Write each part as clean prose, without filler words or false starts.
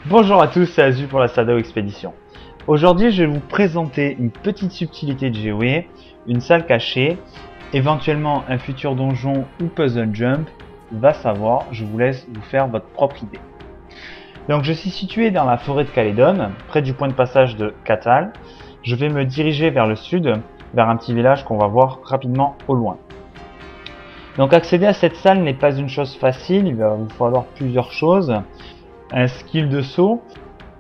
Bonjour à tous, c'est Azu pour la Sado Expédition. Aujourd'hui, je vais vous présenter une petite subtilité de GOE, une salle cachée, éventuellement un futur donjon ou puzzle jump, va savoir, je vous laisse vous faire votre propre idée. Donc je suis situé dans la forêt de Calédon, près du point de passage de Catal. Je vais me diriger vers le sud, vers un petit village qu'on va voir rapidement au loin. Donc accéder à cette salle n'est pas une chose facile, il va vous falloir plusieurs choses. Un skill de saut.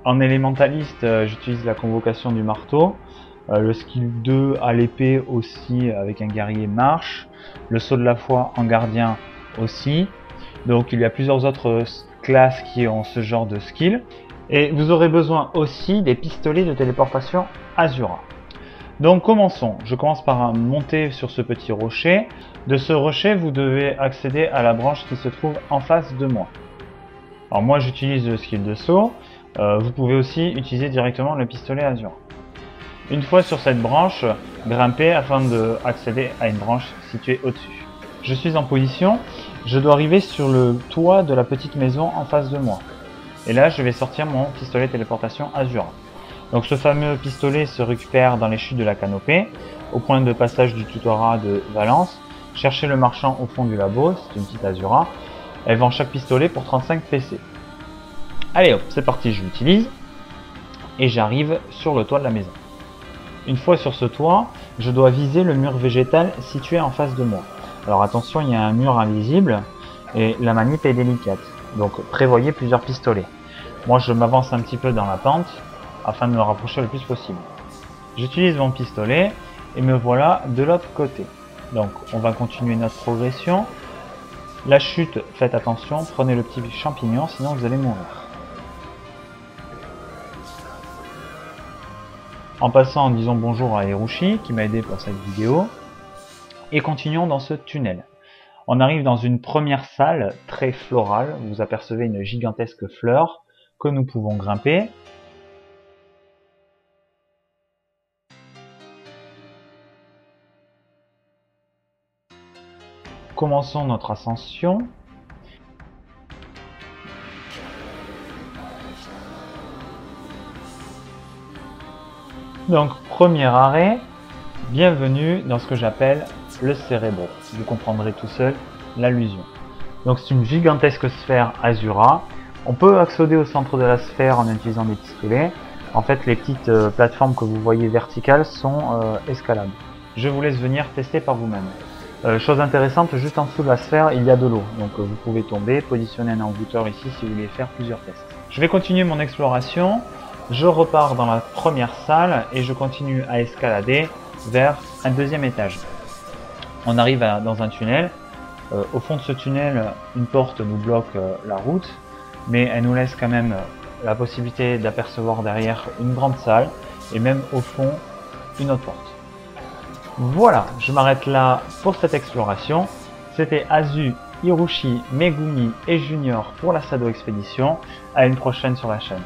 En élémentaliste, j'utilise la convocation du marteau. Le skill 2 à l'épée aussi avec un guerrier marche. Le saut de la foi en gardien aussi. Donc il y a plusieurs autres classes qui ont ce genre de skill. Et vous aurez besoin aussi des pistolets de téléportation Azura. Donc commençons. Je commence par monter sur ce petit rocher. De ce rocher, vous devez accéder à la branche qui se trouve en face de moi. Alors moi j'utilise le skill de saut, vous pouvez aussi utiliser directement le pistolet Azura. Une fois sur cette branche, grimpez afin d'accéder à une branche située au-dessus. Je suis en position, je dois arriver sur le toit de la petite maison en face de moi. Et là je vais sortir mon pistolet téléportation Azura. Donc ce fameux pistolet se récupère dans les chutes de la canopée, au point de passage du tutorat de Valence. Cherchez le marchand au fond du labo, c'est une petite Azura. Elle vend chaque pistolet pour 35 PC. Allez hop, c'est parti, je l'utilise. Et j'arrive sur le toit de la maison. Une fois sur ce toit, je dois viser le mur végétal situé en face de moi. Alors attention, il y a un mur invisible et la manip est délicate. Donc prévoyez plusieurs pistolets. Moi je m'avance un petit peu dans la pente afin de me rapprocher le plus possible. J'utilise mon pistolet et me voilà de l'autre côté. Donc on va continuer notre progression. La chute, faites attention, prenez le petit champignon, sinon vous allez mourir. En passant, en disant bonjour à Hiroshi, qui m'a aidé pour cette vidéo. Et continuons dans ce tunnel. On arrive dans une première salle très florale. Vous apercevez une gigantesque fleur que nous pouvons grimper. Commençons notre ascension. Donc, premier arrêt, bienvenue dans ce que j'appelle le cérébro. Vous comprendrez tout seul l'allusion. Donc, c'est une gigantesque sphère Azura. On peut accéder au centre de la sphère en utilisant des pistolets. En fait, les petites plateformes que vous voyez verticales sont escalables. Je vous laisse venir tester par vous-même. Chose intéressante, juste en dessous de la sphère, il y a de l'eau. Donc vous pouvez tomber, positionner un envoûteur ici si vous voulez faire plusieurs tests. Je vais continuer mon exploration. Je repars dans la première salle et je continue à escalader vers un deuxième étage. On arrive dans un tunnel. Au fond de ce tunnel, une porte nous bloque la route, mais elle nous laisse quand même la possibilité d'apercevoir derrière une grande salle et même au fond une autre porte. Voilà, je m'arrête là pour cette exploration. C'était Azu, Hiroshi, Megumi et Junior pour la Sado Expédition. À une prochaine sur la chaîne.